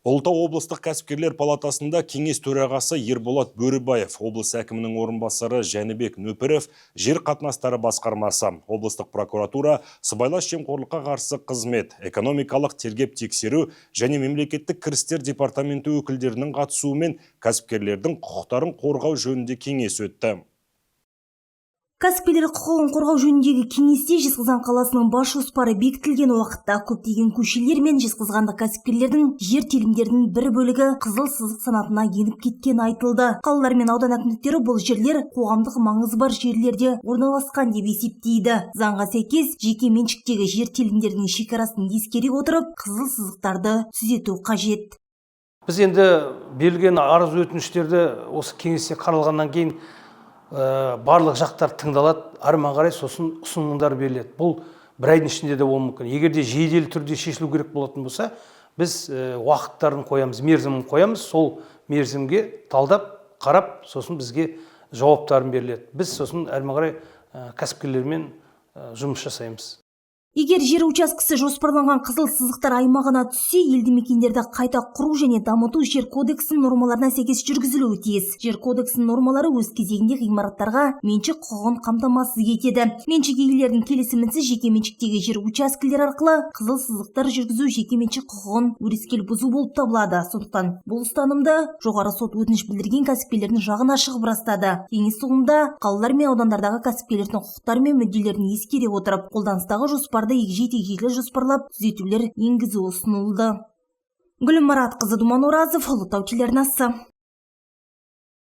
Ұлытау облыстық кәсіпкерлер палатасында кеңес төрағасы Ерболат Бөрібаев, облыс әкімінің орынбасары Жәнібек Нөпіров, жер қатынастары басқармасы, облыстық прокуратура, сыбайлас жемқорлыққа қарсы қызмет, экономикалық тергеп тексеру және мемлекеттік кірістер департаменті өкілдерінің қатысуымен кәсіпкерлердің құқықтарын қорғау жөнінде кеңес өтті. Кәсіпкерлер құқығын қорғау жөніндегі кеңесте Жезқазған қаласының бас жоспары бекітілген уақытта көптеген көшелер мен жезқазғандық кәсіпкерлердің жер телімдерінің бір бөлігі қызыл сызық санатына еніп кеткені айтылды. Қалалар мен аудан әкімдіктері бұл жерлер қоғамдық маңызы бар жерлерде орналасқан деп есептейді. Заңға сәйкес жеке меншіктегі жер телімдерінің шекарасын ескере отырып, қызыл сызықтарды түзету қажет. Біз енді берілген арыз өтініштерді осы кеңесте қаралғаннан кейін барлық жақтар тыңдалады, арман қарай сосын ұсынымдар беріледі. Бұл бір айдың ішінде де болуы мүмкін. Егер де жедел түрде шешілу керек болатын болса, біз уақыттарын қоямыз, мерзімін қоямыз, сол мерзімге талдап, қарап, сосын бізге жауаптарын беріледі. Біз сосын арман қарай кәсіпкерлермен жұмыс жасаймыз. Егер жер учаскесі жоспарланған қызыл сызықтар аймағына түссе, елді мекендерді қайта құру және дамыту жер кодексінің нормаларына сәйкес жүргізілуі тиіс. Жер кодексінің нормалары өз кезегінде ғимараттарға меншік құқығын қамтамасыз етеді. Меншік иелерінің келісімінсіз жеке меншіктегі жер учаскелер арқылы қызыл сызықтар жүргізу жеке меншік құқығын өрескел бұзу болып табылады. Сондықтан бұл ұстанымды жоғары сот өтініш білдірген кәсіпкерлердің жағына шығып растады. Кеңес соңында қалалар мен аудандардағы кәсіпкерлердің құқықтары мен мүдделерін ескере отырып, қолданыстағы жоспарды егжей-тегжейлі жоспарлап түзетулер енгізу ұсынылды. Гүлім Маратқызы, Думан Оразов, Ұлытау телеарнасы.